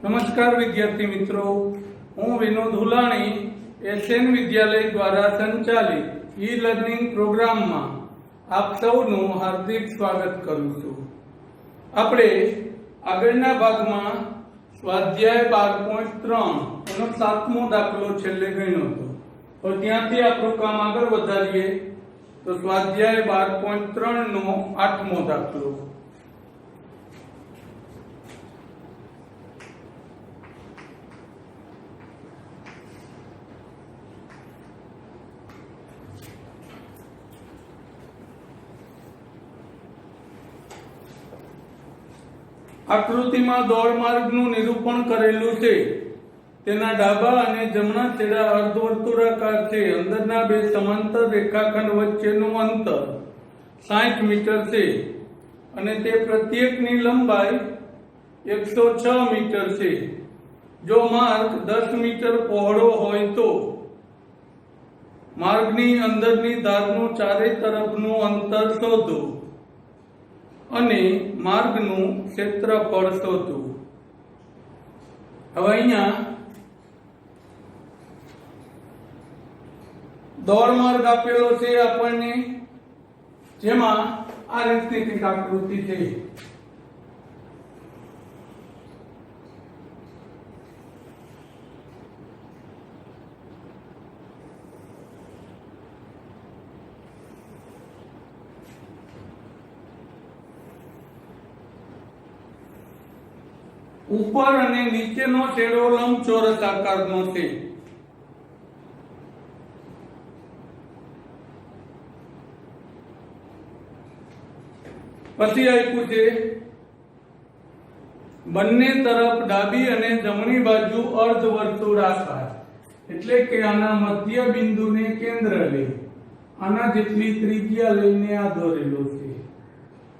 નમસ્કાર વિદ્યાર્થી મિત્રો, હું વિનોદ હુલાણી એસએન વિદ્યાલય દ્વારા સંચાલિત ઈ લર્નિંગ પ્રોગ્રામમાં આપ સૌનું હાર્દિક સ્વાગત કરું છું। આપણે આગળના ભાગમાં સ્વાધ્યાય 12.3 એનો 7મો દાખલો છેલ્લે ગણ્યો હતો, તો ત્યાંથી આપણું કામ આગળ વધારીએ તો સ્વાધ્યાય 12.3 નો 8મો દાખલો। આકૃતિમાં દોડ માર્ગનું નિરૂપણ કરેલું છે। તેના ડાબા અને જમણા છેડા અર્ધવર્તુળાકાર છે। અંદરના બે સમાંતર રેખાખંડ વચ્ચેનું અંતર 60 મીટર છે અને તે પ્રત્યેકની લંબાઈ 106 મીટર છે। જો માર્ગ 10 મીટર પહોળો હોય તો માર્ગની અંદરની ધારનું ચારે તરફનું અંતર શોધો અને માર્ગનું ક્ષેત્રફળ શોધો। હવે અહીંયા દોડ માર્ગ આપેલો છે આપણને, જેમાં આ રીતની કંઈક આકૃતિ છે। ઉપર અને નીચેનો છેડો લંબચોરસ આકારનો છે। પછી આપ્યું છે બંને તરફ ડાબી અને જમણી બાજુ અર્ધવર્તુળાકાર, એટલે કે આના મધ્ય બિંદુને કેન્દ્ર લઈ આના જેટલી ત્રિજ્યા લઈને આ દોરેલો છે,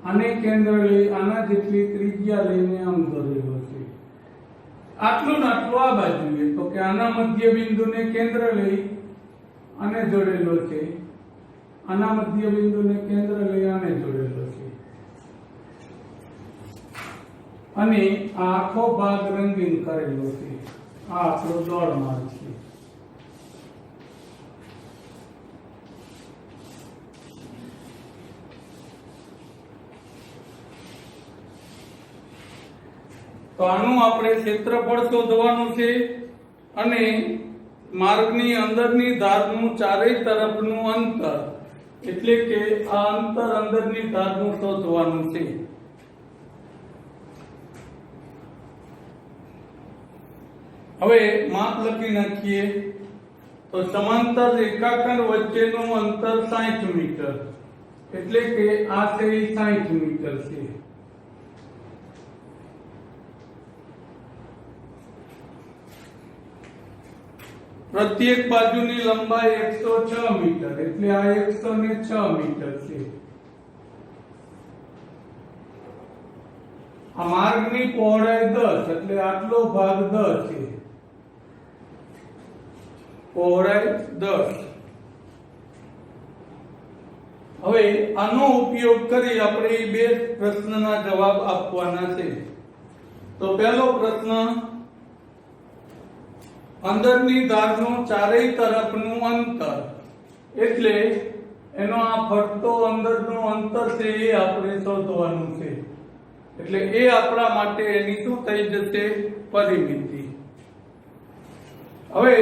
આને કેન્દ્ર લઈ આના જેટલી ત્રિજ્યા લઈને આમ દોરેલો છે। આટલું ને આટલું આ બાજુએ, તો કે આના મધ્ય બિંદુને કેન્દ્ર લઈ આને જોડેલો છે, આના મધ્ય બિંદુને કેન્દ્ર લઈ આને જોડેલો છે, અને આ આખો ભાગ રંગીન કરેલો છે। આ આપણો દોડ માર્ગ છે। તો આનું આપણે ક્ષેત્રફળ શોધવાનું છે અને માર્ગની અંદરની ધારનું ચારેય તરફનું અંતર, એટલે કે આ અંતર અંદરની ધારનું શોધવાનું છે। હવે માપ લખી નાખીએ તો સમાંતર રેખાખંડ વચ્ચેનું અંતર 60 મીટર, એટલે કે આ છે 60 મીટર છે। પ્રત્યેક બાજુની લંબાઈ 106 મીટર, એટલે આ 106 મીટર છે। આ માર્ગની પહોળાઈ 10, એટલે આટલો ભાગ 10 છે, પહોળાઈ 10। હવે આનો ઉપયોગ કરી આપણે બે પ્રશ્નના જવાબ આપવાના છે। તો પહેલો પ્રશ્ન, અંદરની ધારનું ચારેય તરફનું અંતર, એટલે એનો આ ફરતો અંદરનું અંતર છે એ આપણે શોધવાનું છે, એટલે એ આપણા માટે એની શું થઈ જશે? પરિમિતિ। હવે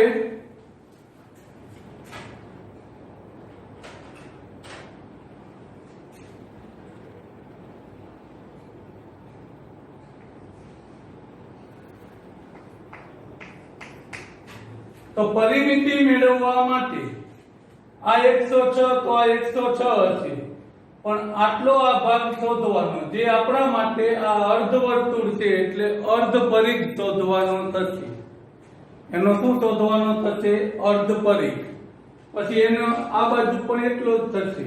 તો પરિમિતિ મેળવવા માટે આ 106, તો આ 106 હશે, પણ આટલો આ ભાગ શોધવાનો, જે આપણા માટે આ અર્ધવર્તુળ છે, એટલે અર્ધ પરિઘ શોધવાનો થશે। એનો શું શોધવાનો થશે? અર્ધ પરિઘ। પછી એનો આ બાજુ પણ એટલો જ થશે,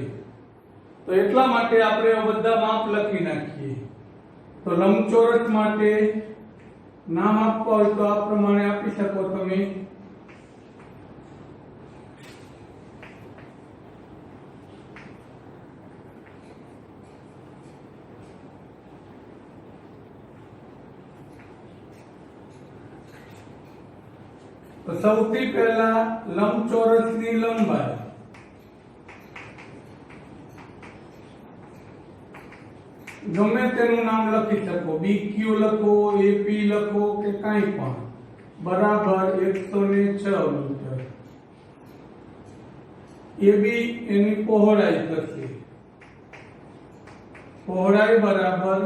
તો એટલા માટે આપણે આ બધા માપ લખી નાખીએ। તો લંબચોરસ માટે નામ આપવા હોય તો આ પ્રમાણે આપી શકો તમે। તો સૌથી પહેલા લંબચોરસની લંબાઈ ગમે તેનું નામ લખી શકો, BQ લખો, AP લખો કે કાંઈ પણ, બરાબર 106 મીટર. AB એની પહોળાઈ થશે, પહોળાઈ બરાબર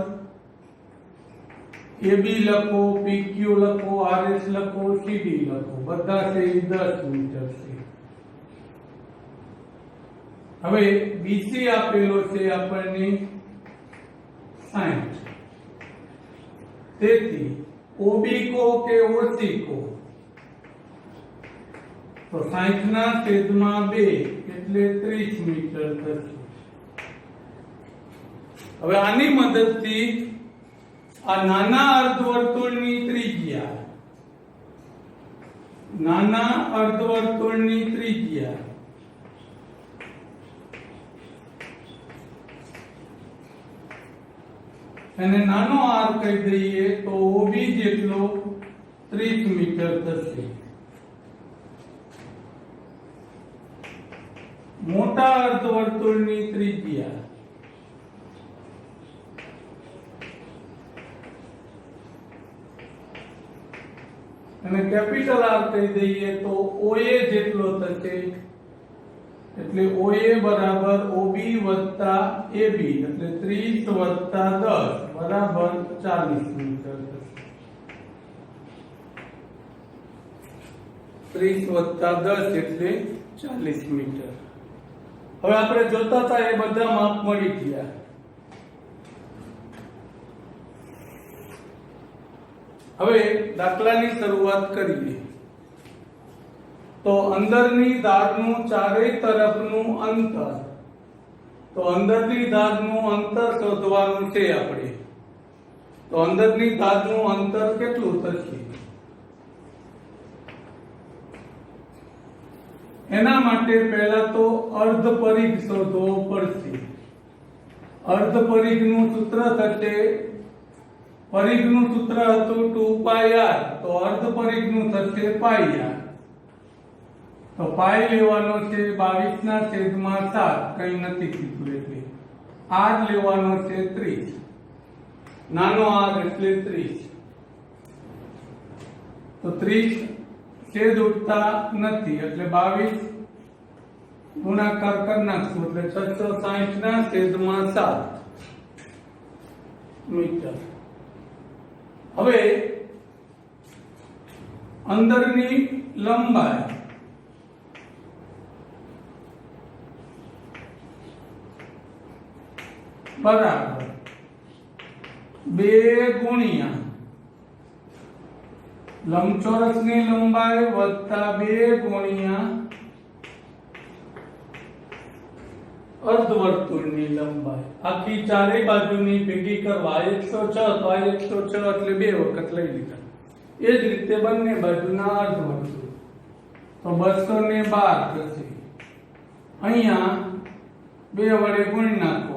AB લખો, PQ લખો, RS લખો, CD લખો, બધા છે 10 મીટર છે. હવે BC આપેલો છે આપણને 60. તેથી OB કો કે OC કો તો 60 ના છેદમાં 2 એટલે 30 મીટર થશે. હવે આની મદદથી આ નાના અર્ધવર્તુળની ત્રિજ્યા, નાના અર્ધવર્તુળની ત્રિજ્યા અને નાનો r કહી દઈએ તો OB જેટલો 30 મીટર થશે. મોટા અર્ધવર્તુળની ત્રિજ્યા અને કેપિટલ R કહી દઈએ તો OA જેટલો થશે. એટલે OA બરાબર OB વત્તા AB એટલે 30 વત્તા 10 બરાબર 40 મીટર થશે. 30 વત્તા 10 એટલે 40 મીટર. હવે આપણે જોતા હતા એ બધા માપ મળી ગયા. હવે દાખલાની શરૂઆત કરીએ. તો અંદરની ધારનું ચારેય તરફનું અંતર, તો અંદરની ધારનું અંતર શોધવાનું છે આપણે. તો અંદરની ધારનું અંતર કેટલું થશે? એના માટે પહેલા તો અર્ધ પરિઘ શોધવો પડશે. અર્ધ પરિઘનું સૂત્ર થશે, પરિઘનું સૂત્ર હતું 2πr, તો અર્ધ પરિઘનું થશે πr. તો પાઈ લેવાનો છે 22 ના છેદમાં 7, કઈ નથી કીધું એટલે. r લેવાનો છે 30, નાનો r એટલે 30. તો 30 છેદ ઉડતા નથી એટલે 22 ગુણાકાર કરી નાખશું એટલે 660 ના છેદમાં 7 મીટર. હવે અંદરની લંબાઈ બરાબર 2 ગુણ્યા લંબચોરસની લંબાઈ વત્તા 2 ગુણ્યા અર્ધવર્તુળની લંબાઈ. આખી ચારેય બાજુની ભેગી કરવા 106, તો આ 106 એટલે 2 વખત લઈ લીધા. એ જ રીતે બંને બાજુના અર્ધવર્તુળ તો 212 થશે. અહીંયા 2 વડે ગુણી નાખો.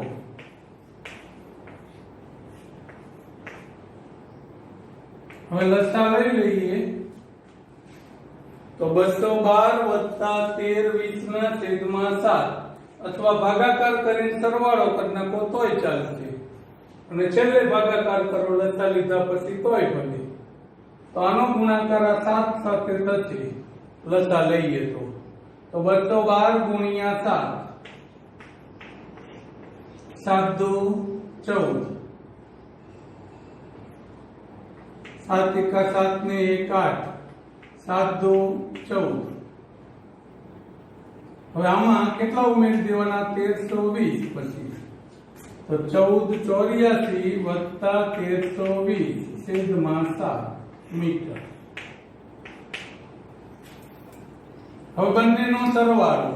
હવે લસા લઈ લઈએ તો 212 13 20 ના છેદમાં 7 અથવા ભાગાકાર કરીને સરવાળો કરી નાખો તોય ચાલશે, અને છેલ્લે ભાગાકાર કરો લસા લીધા પછી તોય ભલે. તો આનો ગુણાકાર આ 7 સાથે થશે લસા લઈએ તો 212 ગુણ્યા 7, 7 દુ 14, 7 એકા 7 ને 1 8, 7 દુ 14. હવે આમાં કેટલા ઉમેરી દેવાના? 1320 પછી તો 1484 વત્તા 1320 છેદમાં 7 મીટર. હવે બંનેનો સરવાળો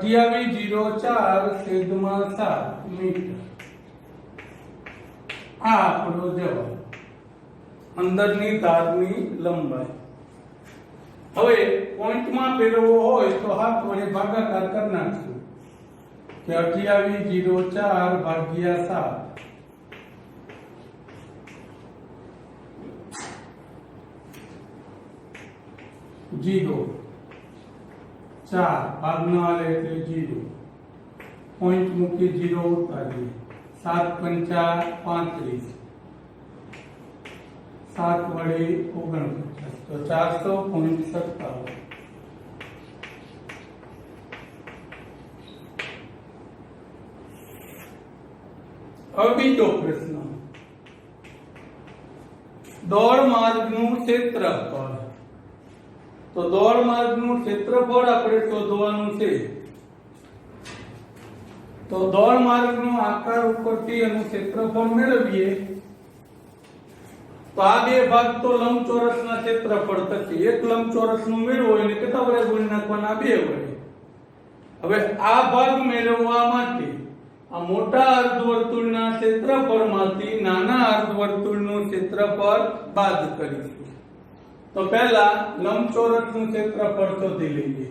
$2804 છેદમાં 7 મીટર. આ આપણો જવાબ અંદરની ધારની લંબાઈ. હવે પોઈન્ટમાં ફેરવવો હોય તો હાથ વડે ભાગાકાર કરી નાખશું કે 2804 ભાગ્યા 7 0 4 ભાગ ન આલે એટલે 0 પોઈન્ટ મૂકી 0 ઉતારીએ 7 પંચા 35 7 વડે 49 તો 400.57 હવે બીજો પ્રશ્ન દોડ માર્ગનું ક્ષેત્રફળ તો દોડ માર્ગનું ક્ષેત્રફળ આપણે શોધવાનું છે તો દોડ માર્ગનો આકાર ઉપરથી એનું ક્ષેત્રફળ મેળવીએ તો આ બે ભાગ તો લંબચોરસના ક્ષેત્રફળ થશે એક લંબચોરસનું મેળવો એટલે કેટલા વડે ગુણી નાખવાના બે વડે હવે આ ભાગ મેળવવા માટે આ મોટા અર્ધવર્તુળના ક્ષેત્રફળમાંથી નાના અર્ધવર્તુળનું ક્ષેત્રફળ બાદ કરીશું તો પહેલા લંબચોરસનું ક્ષેત્રફળ શોધી લઈએ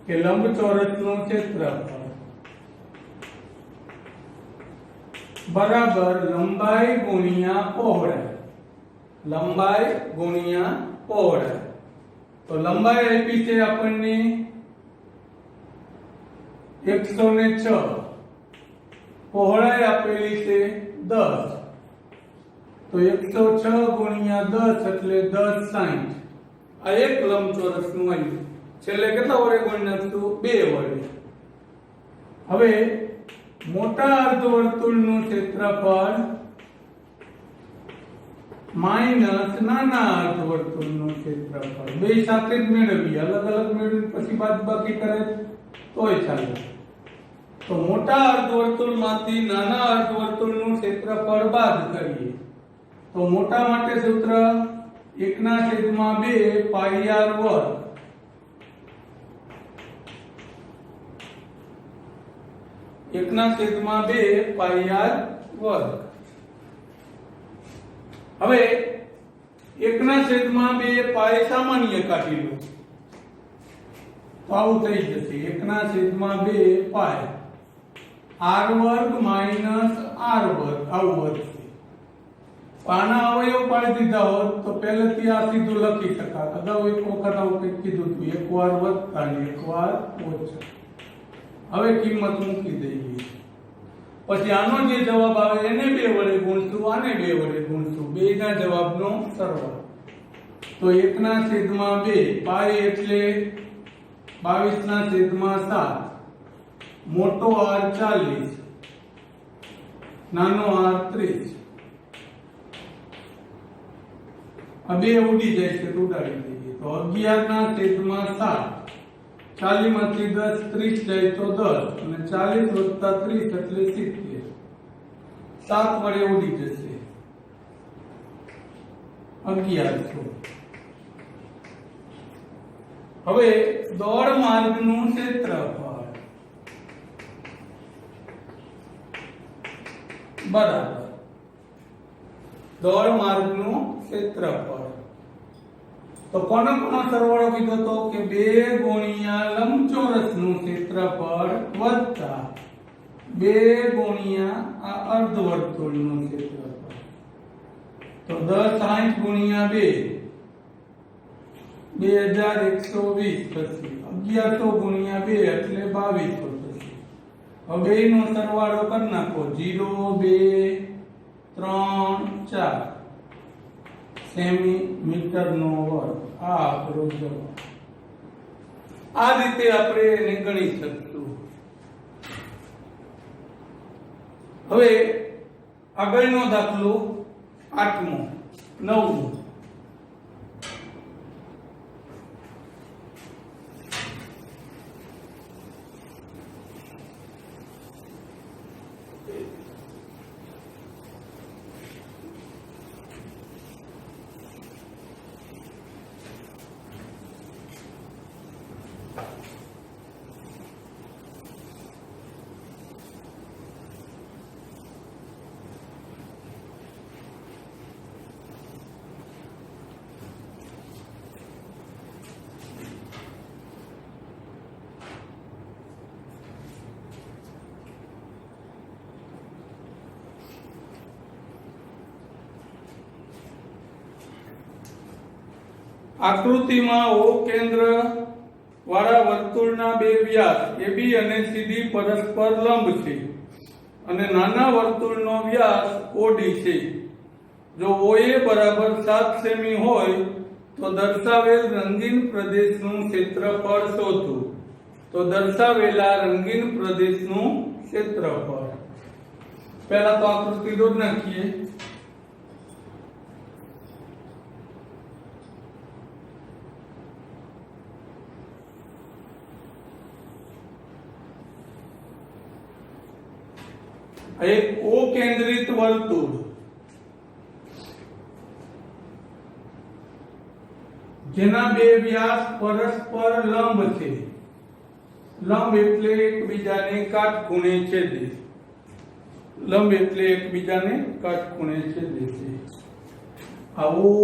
કે લંબચોરસનું ક્ષેત્રફળ બરાબર લંબાઈ ગુણ્યા પહોળાઈ લંબાઈ ગુણ્યા પહોળાઈ તો લંબાઈ આપી છે આપણને 106 પહોળાઈ આપેલી છે 10 તો 106 ગુણ્યા 10 એટલે 10 60 આ એક લંબચોરસનું આવ્યું છેલ્લે કેટલા વડે ગુણી નાખશું 2 વડે હવે મોટા અર્ધવર્તુળનું ક્ષેત્રફળ માઈનસ નાના અર્ધવર્તુળનું ક્ષેત્રફળ બે સાથે જ મેળવીએ અલગ અલગ મેળવી પછી બાદબાકી કરે તોય ચાલે તો મોટા અર્ધવર્તુળમાંથી નાના અર્ધવર્તુળનું ક્ષેત્રફળ બાદ કરીએ તો મોટા માટે સૂત્ર 1/2 પાઈ r વર્ગ 1/2 પાઈ r વર્ગ હવે 1/2 પાઈ સામાન્ય કાઢી લો તો આવું થઈ જશે 1/2 પાઈ r વર્ગ માઈનસ r વર્ગ આવું વધશે આના અવયવ પાડી દીધા હોત તો પહેલેથી આ સીધું લખી શકાત અગાઉ એક વખત આવું કંઈક કીધું હતું એક વાર વધતા અને એક વાર ઓછા હવે કિંમત મૂકી દઈએ પછી આનો જે જવાબ આવે એને 2 વડે ગુણશું આને 2 વડે ગુણશું બેના જવાબનો સરવાળો તો 1/2 પાઈ એટલે 22/7 મોટો r 40 નાનો r 30 આ બે ઉડી જાય છે તો ઉડાડી દઈએ તો 11/7 40 માંથી 10 30 જાય તો 10 અને 40 વત્તા 30 એટલે 70 7 વડે ઉડી જશે 1100 હવે દોડ માર્ગનું ક્ષેત્રફળ બરાબર દોડ માર્ગનું ક્ષેત્રફળ તો કોનો સરવાળો કીધો તો કે 2 ગુણ્યા લંબચોરસનું ક્ષેત્રફળ વત્તા 2 ગુણ્યા આ અર્ધવર્તુળનું ક્ષેત્રફળ તો 10 60 ગુણ્યા 2 2120 થશે 1100 ગુણ્યા 2 એટલે 2200 થશે હવે બેનો સરવાળો કરી નાખો 0 2 3 4 સેમી-મીટરનો વર્ગ આ આપણો જવાબ આ રીતે આપણે એને ગણી શકીશું હવે આગળનો દાખલો 8મો 9મો આકૃતિમાં O કેન્દ્ર વાળા વર્તુળના બે વ્યાસ AB અને CD પરસ્પર લંબ છે અને નાના વર્તુળનો વ્યાસ OD છે. જો OA બરાબર 7 સેમી હોય તો દર્શાવેલ રંગીન પ્રદેશનું ક્ષેત્રફળ શોધો. તો દર્શાવેલા રંગીન પ્રદેશનું ક્ષેત્રફળ પહેલા તો આકૃતિ દોરી નાખીએ. એક O કેન્દ્રિત વર્તુળ જેના બે વ્યાસ પરસ્પર લંબ છે. લંબ એટલે એકબીજાને કાટખૂણે છેદે. લંબ એટલે એકબીજાને કાટખૂણે છેદે છે. આ O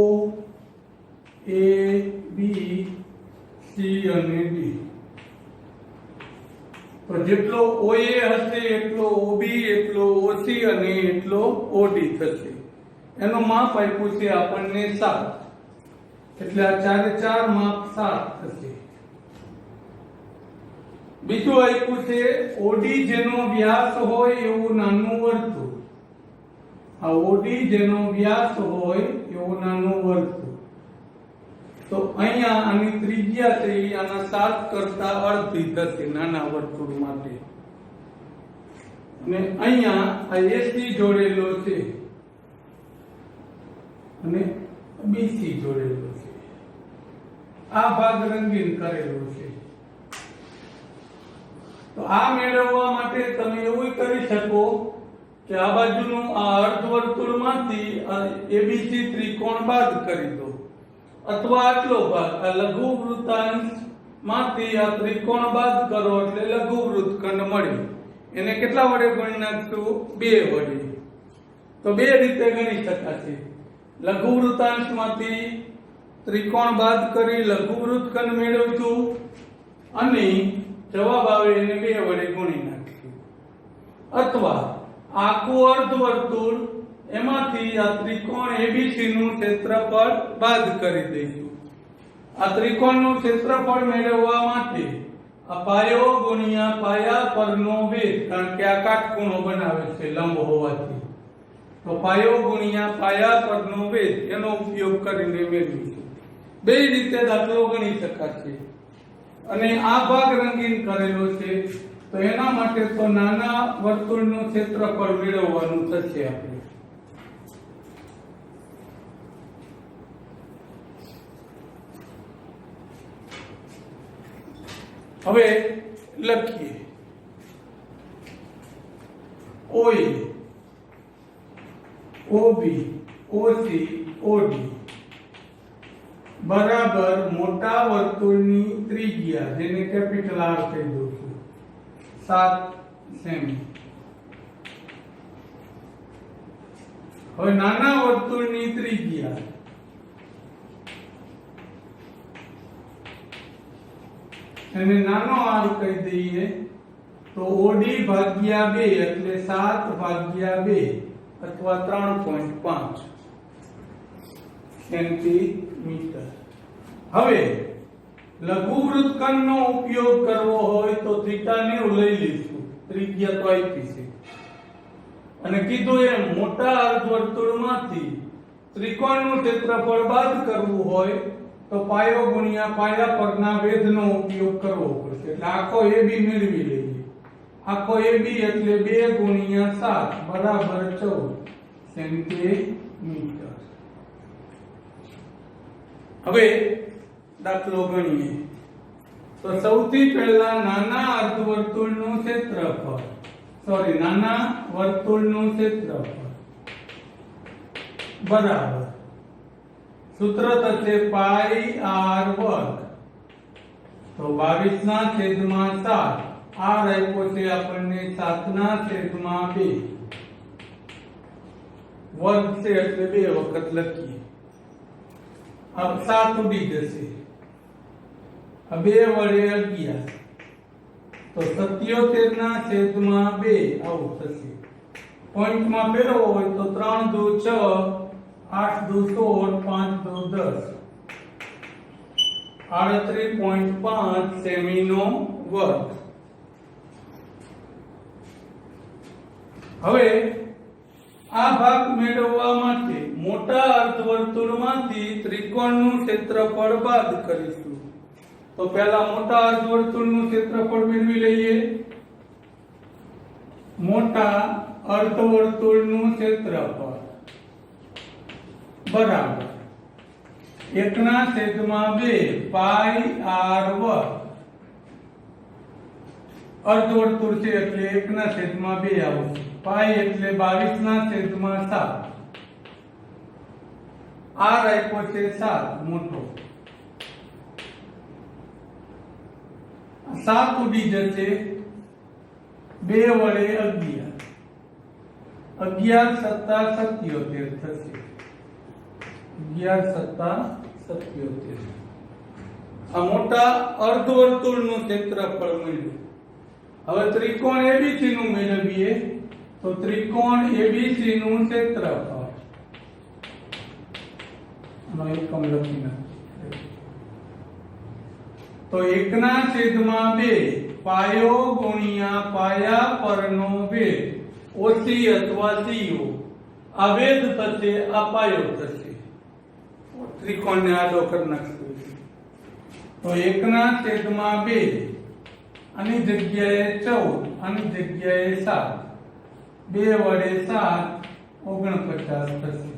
A B C અને D. તો જેટલો OA હશે એટલો OB એટલો OC અને એટલો OD થશે. એનો માપ આપ્યું છે આપણને 7 એટલે આ ચારે ચાર માપ 7 થશે. બીજું આપ્યું છે OD જેનો વ્યાસ હોય એવું નાનું વર્તુળ. આ OD જેનો વ્યાસ હોય એવું નાનું વર્તુળ. તો અહીંયા આની ત્રિજ્યા છે એ આના 7 કરતા અડધી થશે નાના વર્તુળ માટે. અને અહીંયા આ AC જોડેલો છે અને BC જોડેલો છે. આ ભાગ રંગીન કરેલો છે. તો આ મેળવવા માટે તમે એવું કરી શકો કે આ બાજુનું આ અર્ધવર્તુળમાંથી ABC ત્રિકોણ બાદ કરી દો, અથવા આટલો ભાગ આ લઘુ વૃત્તાંશ માંથી આ ત્રિકોણ બાદ કરો એટલે લઘુ વૃત્તખંડ મળે. એને કેટલા વડે ગણી નાખશું? 2 વડે. તો બે રીતે ગણી શકાશે. લઘુ વૃત્તાંશમાંથી ત્રિકોણ બાદ કરી લઘુ વૃત્તખંડ મેળવશું અને જવાબ આવે એને 2 વડે ગુણી નાખશું. અથવા આખું અર્ધવર્તુળ એમાંથી આ ત્રિકોણ ABC નું ક્ષેત્રફળ બાદ કરી દઈશું. આ ત્રિકોણનું ક્ષેત્રફળ મેળવવા માટે આ પાયો ગુણ્યા પાયા પરનો વેધ, કારણ કે આ કાટખૂણો બનાવે છે લંબ હોવાથી, તો પાયો ગુણ્યા પાયા પરનો વેધ એનો ઉપયોગ કરીને મેળવીશું. બે રીતે દાખલો ગણી શકાશે. અને આ ભાગ રંગીન કરેલો છે તો એના માટે તો નાના વર્તુળનું ક્ષેત્રફળ મેળવવાનું થશે. આપણે હવે લખીએ OA OB OC OD બરાબર મોટા વર્તુળની ત્રિજ્યા, જેને કેપિટલ R કહી દઉં છું, 7 સેમી. હવે નાના વર્તુળની ત્રિજ્યા એને નાનો r કહી દઈએ તો OD ભાગ્યા 2 એટલે 7 ભાગ્યા 2 અથવા 3.5 સેન્ટીમીટર. હવે લઘુ વૃત્તખંડનો ઉપયોગ કરવો હોય તો θ90 લઈ લઈશું. ત્રિજ્યા તો આપી છે અને કીધું એમ મોટા અર્ધવર્તુળમાંથી ત્રિકોણનું ક્ષેત્રફળ બાદ કરવું હોય તો પાયો ગુણ્યા પાયા પરના વેધનો ઉપયોગ કરવો પડશે. એટલે આખો AB મેળવી લઈએ. આખો AB એટલે 2 ગુણ્યા 7 બરાબર 14 સેન્ટીમીટર. હવે દાખલો ગણીએ તો સૌથી પહેલા નાના અર્ધવર્તુળનું ક્ષેત્રફળ, નાના વર્તુળનું ક્ષેત્રફળ બરાબર સૂત્ર થશે પાઈ r વર્ગ. તો 22/7 r આપ્યો છે આપણને 7/2 વર્ગ છે એટલે 2 વખત લખીએ. अब 7 ઉડી જશે. આ 2 વડે 11 તો 77/2 આવું થશે. પોઈન્ટમાં ફેરવો હોય તો 3 દુ 6 8 દુ 16 5 દુ 10 38.5 સેમીનો વર્ગ. હવે આ ભાગ મેળવવા માટે મોટા અર્ધવર્તુળમાંથી ત્રિકોણનું ક્ષેત્રફળ બાદ કરીશું. તો પહેલા મોટા અર્ધવર્તુળનું ક્ષેત્રફળ મેળવી લઈએ. મોટા અર્ધવર્તુળનું ક્ષેત્રફળ બરાબર 1/2 પાઈ r વર્ગ. અર્ધવર્તુળ છે એટલે 1/2 આવશે. પાઈ એટલે 22/7. r આપ્યો છે 7 મોટો. 7 ઉડી જશે 2 વડે 11 11 + 77 થશે. 11 + 77. આ મોટા અર્ધવર્તુળનું ક્ષેત્રફળ મળ્યું. હવે ત્રિકોણ ABC નું મેળવીએ. તો ત્રિકોણ ABC નું ક્ષેત્રફળ એકમ લખી નાખીએ. તો 1/2 પાયો ગુણ્યા પાયા પરનો વેધ ઓસી અથવા સીઓ. આ વેધ થશે, આ પાયો થશે. ત્રિકોણને આડો કરી નાખશું. તો 1/2 આની જગ્યાએ 14, આની જગ્યાએ 7. 2 વડે 7 49 થશે.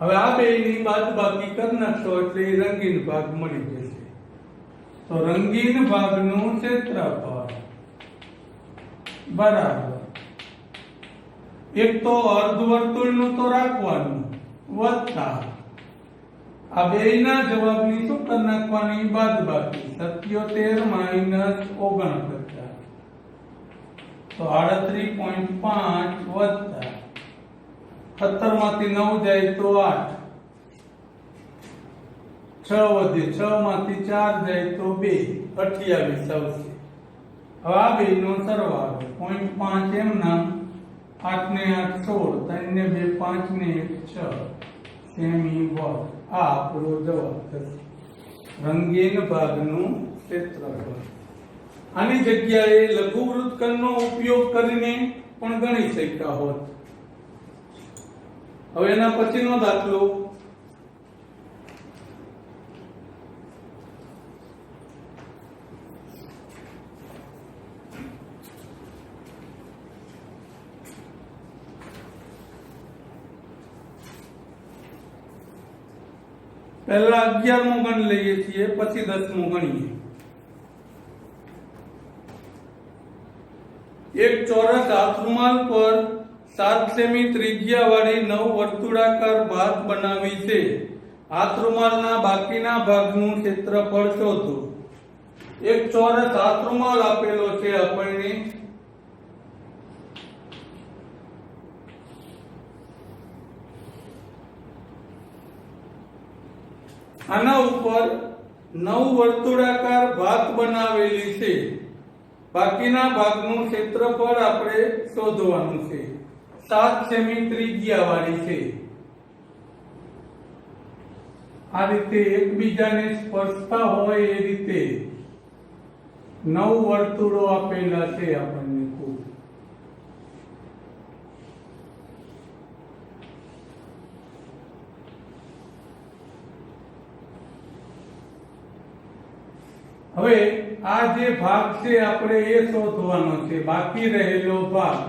હવે આ બેની બાદબાકી કરી નાખશો એટલે રંગીન ભાગ મળી જશે. તો રંગીન ભાગનું ક્ષેત્રફળ બરાબર એક તો અર્ધવર્તુળનું તો રાખવાનું વત્તા આ બેયના જવાબની શું કરી નાખવાની બાદબાકી. 77 - 49. તો 38.5 વત્તા 17 માંથી 9 જાય તો 8. 6 વધે, 6 માંથી 4 જાય તો 2, 28 આવશે. હવે આ બેયનો સરવાળો 0.5 એમ નામ 8 ને 8 16, 3 ને 2 5 ને 1 6 સેમી વર્ગ. આ આપણો જવાબ થશે રંગીન ભાગનું ક્ષેત્રફળ. આની જગ્યાએ લઘુવૃત્તકર્ણનો ઉપયોગ કરીને પણ ગણી શક્યા હોત. હવે એના પછીનો દાખલો પહેલા 11મો ગણ લઈએ છીએ, પછી 10મો ગણીએ. એક ચોરસ હાથરૂમાલ પર 7 સેમી ત્રિજ્યા વાળી 9 વર્તુળાકાર ભાત બનાવી છે. હાથરૂમાલના બાકીના ભાગનું ક્ષેત્રફળ શોધો. એક ચોરસ હાથરૂમાલ આપેલો છે આપણને. આના ઉપર 9 વર્તુળાકાર ભાત બનાવેલી છે. બાકીના ભાગનું ક્ષેત્રફળ આપણે શોધવાનું છે. 7 સેમી ત્રિજ્યા વાળી છે. આ રીતે એકબીજાને સ્પર્શતા હોય એ રીતે 9 વર્તુળો આપેલા છે આપણને કુલ. હવે આ જે ભાગ છે આપણે એ શોધવાનો છે. બાકી રહેલો ભાગ,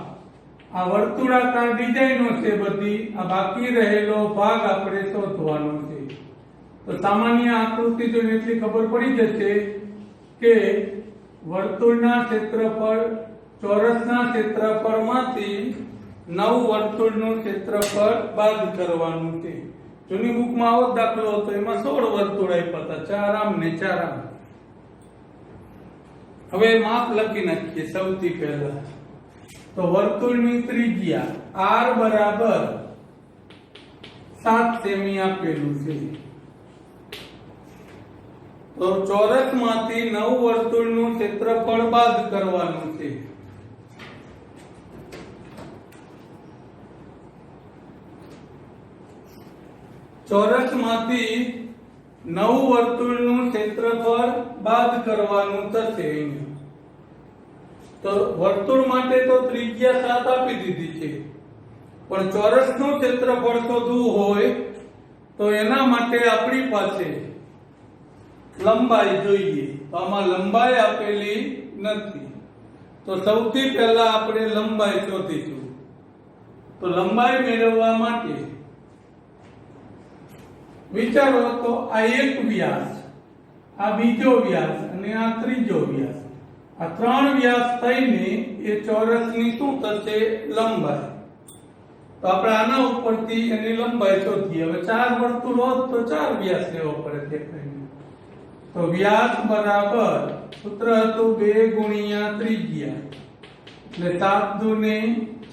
આ વર્તુળાકાર ડિઝાઇનો છે બધી, આ બાકી રહેલો ભાગ આપણે શોધવાનો છે. તો સામાન્ય આકૃતિ જોઈને એટલી ખબર પડી જશે કે વર્તુળના ક્ષેત્રફળ ચોરસના ક્ષેત્રફળમાંથી 9 વર્તુળનું ક્ષેત્રફળ બાદ કરવાનું છે. જૂની બુકમાં આવો દાખલો હતો, એમાં 16 વર્તુળ આપ્યા હતા, 4 આમ ને 4 આમ. હવે માપ લખી નાખીએ. સૌથી પહેલા તો વર્તુળની ત્રિજ્યા r બરાબર 7 સેમી આપેલું છે. તો ચોરસમાંથી 9 વર્તુળનું ક્ષેત્રફળ બાદ કરવાનું છે. ચોરસમાંથી 9 વર્તુળનું ક્ષેત્રફળ બાદ કરવાનું થશે અહીંયા. તો વર્તુળ માટે તો ત્રિજ્યા 7 આપી દીધી છે, પણ ચોરસનું ક્ષેત્રફળ શોધવું હોય તો એના માટે આપણી પાસે લંબાઈ જોઈએ. તો આમાં લંબાઈ આપેલી નથી, તો સૌથી પહેલા આપણે લંબાઈ શોધીશું. તો લંબાઈ મેળવવા માટે વિચારો તો આ એક વ્યાસ, આ બીજો વ્યાસ અને આ ત્રીજો વ્યાસ, આ 3 વ્યાસ થઈને એ ચોરસની શું થશે? લંબાઈ. તો આપણે આના ઉપરથી એની લંબાઈ શોધીએ. હવે 4 વર્તુળ હોત તો 4 વ્યાસ લેવો પડે દેખાઈને. તો વ્યાસ બરાબર સૂત્ર હતું 2 ગુણ્યા ત્રિજ્યા, એટલે 7 દુને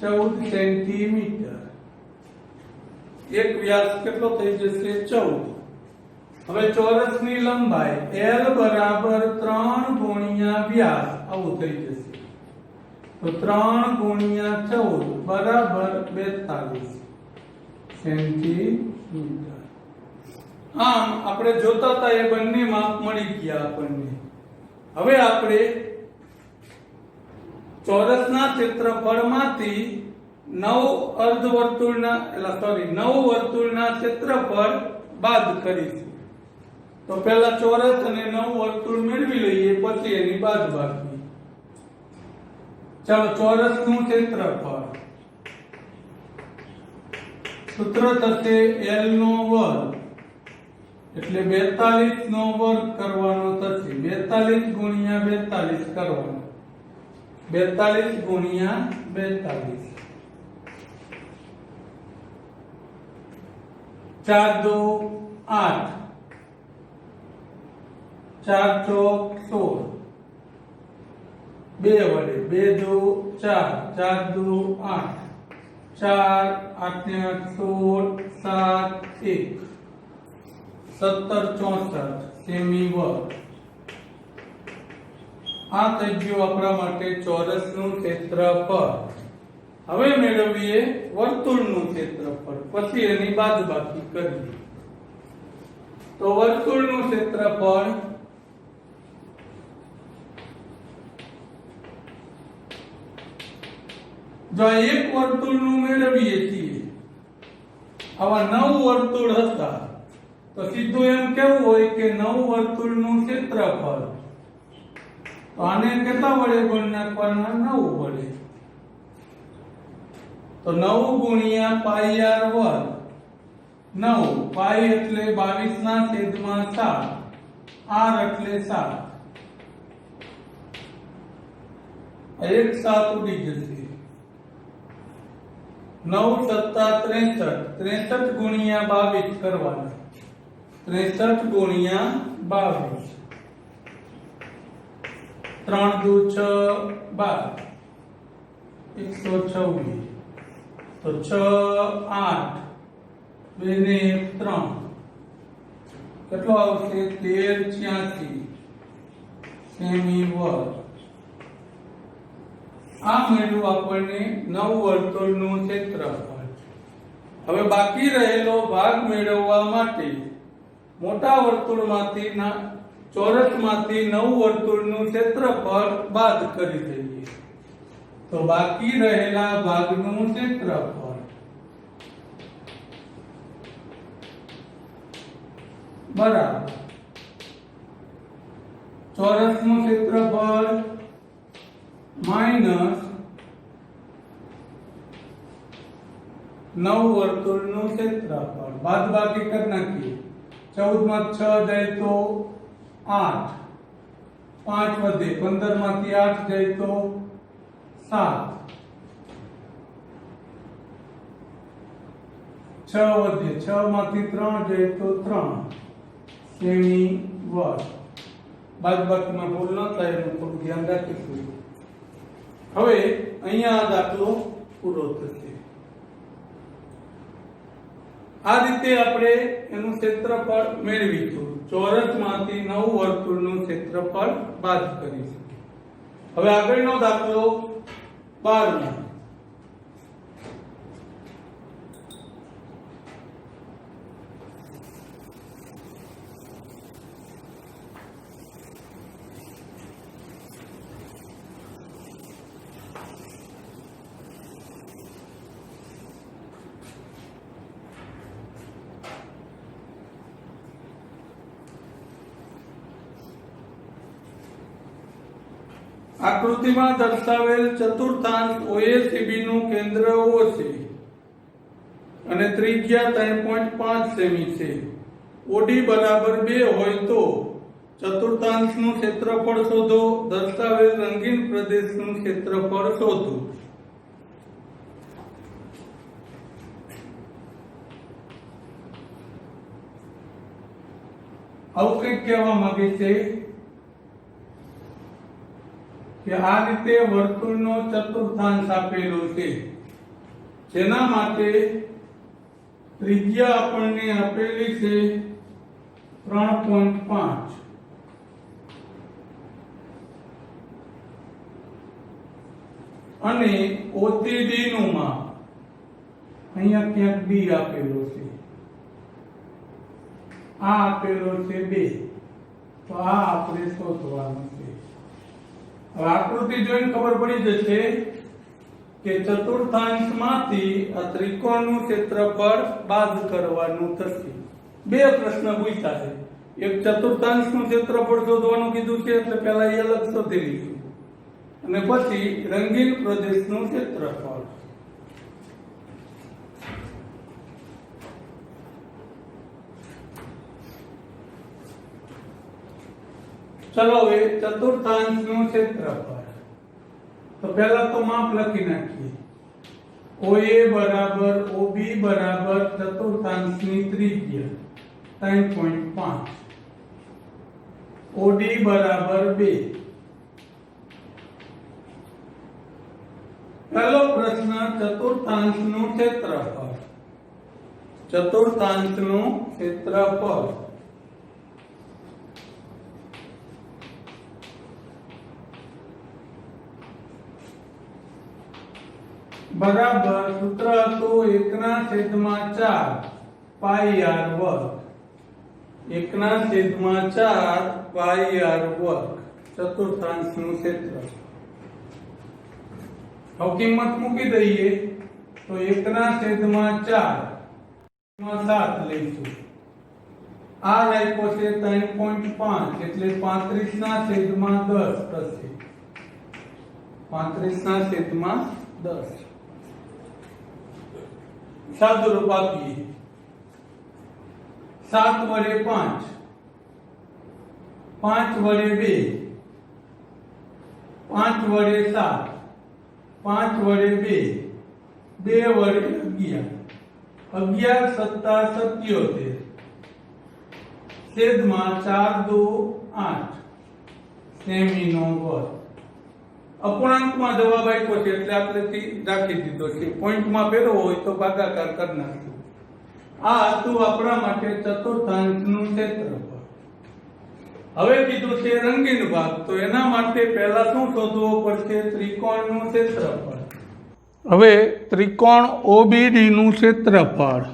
14 સેન્ટીમીટર. એક વ્યાસ કેટલો થઈ જશે? 14. હવે ચોરસની લંબાઈ L બરાબર 3 ગુણ્યા વ્યાસ આવું થઈ જશે. તો 3 ગુણ્યા 14 બરાબર 42 સેન્ટીમીટર. આમ આપણે જોતા હતા એ બંને માપ મળી ગયા આપણને. હવે આપણે ચોરસના ક્ષેત્રફળમાંથી 9 વર્તુળના ક્ષેત્રફળ બાદ કરીશું. તો પહેલા ચોરસ અને 9 વર્તુળ મેળવી લઈએ, પછી એની બાદબાકી. ચાલો, ચોરસનું ક્ષેત્રફળ સૂત્ર થશે L નો વર્ગ, એટલે 42 નો વર્ગ કરવાનો થશે. 42 ગુણ્યા 42 કરવાનો. 42 ગુણ્યા 42. 4 દો 8, 4 ચોક 16, 2 વડે 2 દો 4, 4 દો 8, 4 8 ને 8 16, 7 1, 17 64 સેમી વર્ગ. આ થઈ ગયું આપણા માટે ચોરસનું ક્ષેત્રફળ. હવે મેળવીએ વર્તુળનું ક્ષેત્રફળ, પછી એની બાદબાકી કરીએ. તો વર્તુળનું ક્ષેત્રફળ જો એક વર્તુળનું મેળવીએ છીએ, આવા 9 વર્તુળ હતા તો સીધું એમ કેવું હોય કે 9 વર્તુળનું ક્ષેત્રફળ. તો આને કેટલા વડે ગુણ નાખવાના? 9 વડે. તો 9 ગુણ્યા પાઈ r વર્ગ. 9 પાઈ એટલે 22 ના છેદમાં 7, r એટલે 7. એક 7 ઉડી જશે. 9 સત્તા 63, 63 ગુણ્યા 22 કરવાના. 63 ગુણ્યા 22. 3 દુ 6 12, 126. તો 6 8 2 ને 3 કેટલો આવશે? 1386 સેમી વર્ગ. આ મળ્યું આપણને 9 વર્તુળનું ક્ષેત્રફળ. હવે બાકી રહેલો ભાગ મેળવવા માટે મોટા વર્તુળમાંથી ચોરસમાંથી 9 વર્તુળનું ક્ષેત્રફળ બાદ કરી દઈએ. તો બાકી રહેલા ભાગનું ક્ષેત્રફળ બરાબર ચોરસનું ક્ષેત્રફળ માઈનસ 9 વર્તુળનું ક્ષેત્રફળ. બાદબાકી કરી નાખીએ. 14 માં 6 જાય તો 8, 5 વધે. 15 માંથી 8 જાય તો 7, 6 વધે. 6 માંથી 3 જાય તો 3 સેમી વર્ગ. બાદબાકીમાં ભૂલ ન થાય એનું થોડું ધ્યાન રાખીશું. હવે અહીંયા આ દાખલો પૂરો થશે. આ રીતે આપણે એનું ક્ષેત્રફળ મેળવીશું. ચોરસમાંથી 9 વર્તુળનું ક્ષેત્રફળ બાદ કરીશું. હવે આગળનો દાખલો 12. આકૃતિમાં દર્શાવેલ ચતુર્થાંશ OACB નું કેન્દ્ર O છે અને ત્રિજ્યા 3.5 સેમી છે. OD બરાબર 2 હોય તો ચતુર્થાંશનું ક્ષેત્રફળ શોધો. દર્શાવેલ રંગીન પ્રદેશનું ક્ષેત્રફળ શોધો. આવું કંઈક કહેવા માંગે છે કે આ રીતે વર્તુળનો ચતુર્થાંશ આપેલો છે, જેના માટે ત્રિજ્યા આપણને આપેલી છે 3.5 અને OCD નું માપ અહીંયા ક્યાંક B આપેલો છે, આ આપેલો છે 2, તો આ આપણે શોધવાનું છે. હવે આકૃતિ જોઈને ખબર પડી જશે કે ચતુર્થાંશમાંથી આ ત્રિકોણનું ક્ષેત્રફળ બાદ કરવાનું થશે. બે પ્રશ્ન પૂછ્યા છે, એક ચતુર્થાંશનું ક્ષેત્રફળ શોધવાનું કીધું છે એટલે પહેલા એ અલગ શોધી લીધું અને પછી રંગીન પ્રદેશનું ક્ષેત્રફળ. ચલો હવે ચતુર્થાંશનું ક્ષેત્રફળ, તો પહેલા તો માપ લખી નાખીએ. OA બરાબર OB બરાબર ચતુર્થાંશની ત્રિજ્યા 3.5, OD બરાબર 2. પહેલો પ્રશ્ન ચતુર્થાંશનું ક્ષેત્રફળ. ચતુર્થાંશનું ક્ષેત્રફળ બરાબર સૂત્ર હતું 1/4 પાઈ r વર્ગ. 1/4 પાઈ r વર્ગ ચતુર્થાંશનું ક્ષેત્રફળ. હવે કિંમત મૂકી દઈએ તો 1/4 માં 7 લઈશું. આ આપ્યો છે 3.5 એટલે 35/10 થશે. 35/10 સાદું રૂપ આપીએ. 7 વડે 5, 5 વડે 2, 5 વડે 7, 5 વડે 2, 2 વડે 11, 11 × 7 = 77 છેદમાં 4 × 2 = 8 સેમીનો વર્ગ. અપૂર્ણાંકમાં જવાબ આપ્યો છે એટલે આપણે રાખી દીધો છે. પોઈન્ટમાં ફેરવો હોય તો ભાગાકાર કરી નાખશું. આ હતું આપણા માટે ચતુર્થાંશનું ક્ષેત્રફળ. હવે કીધું છે રંગીન ભાગ, તો એના માટે પહેલા શું શોધવું પડશે? ત્રિકોણનું ક્ષેત્રફળ. હવે ત્રિકોણ OBD નું ક્ષેત્રફળ.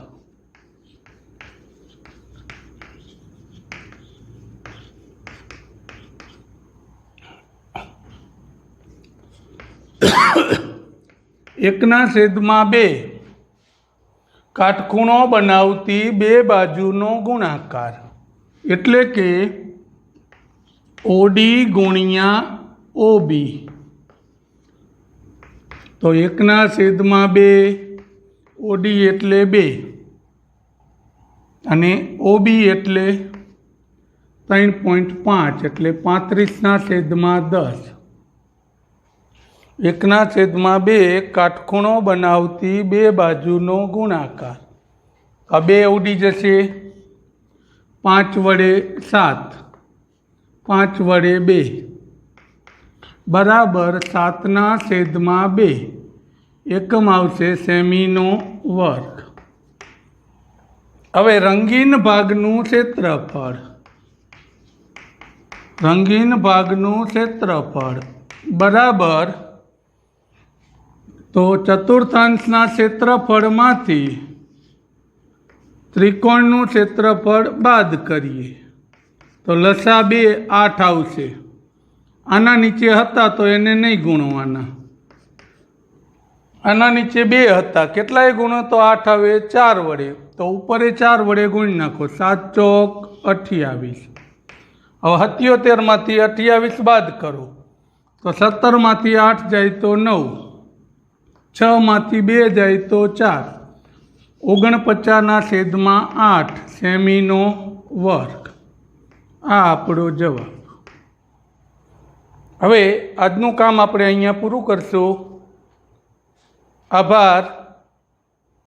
એકના છેદમાં 2 કાટખૂણો બનાવતી બે બાજુનો ગુણાકાર, એટલે કે OD ગુણ્યા OB. તો 1/2 OD એટલે 2 અને OB એટલે 3.5 એટલે 35/10. 1/2 કાટખૂણો બનાવતી બે બાજુનો ગુણાકાર. આ 2 ઉડી જશે. 5 વડે 7, 5 વડે 2 બરાબર 7/2. એકમ આવશે સેમીનો વર્ગ. હવે રંગીન ભાગનું ક્ષેત્રફળ. રંગીન ભાગનું ક્ષેત્રફળ બરાબર, તો ચતુર્થાંશના ક્ષેત્રફળમાંથી ત્રિકોણનું ક્ષેત્રફળ બાદ કરીએ તો લસા 2 8 આવશે. આના નીચે હતા તો એને નહીં ગુણવાના. આના નીચે 2 હતા, કેટલાય ગુણો તો 8 આવે 4 વડે, તો ઉપરે 4 વડે ગુણી નાખો. 7 ચોક 28. હવે 77 માંથી 28 બાદ કરો તો 17માંથી 8 જાય તો 9, 6માંથી 2 જાય તો 4, 49/8 સેમીનો વર્ગ. આ આપણો જવાબ. હવે આજનું કામ આપણે અહીંયા પૂરું કરશું. આભાર.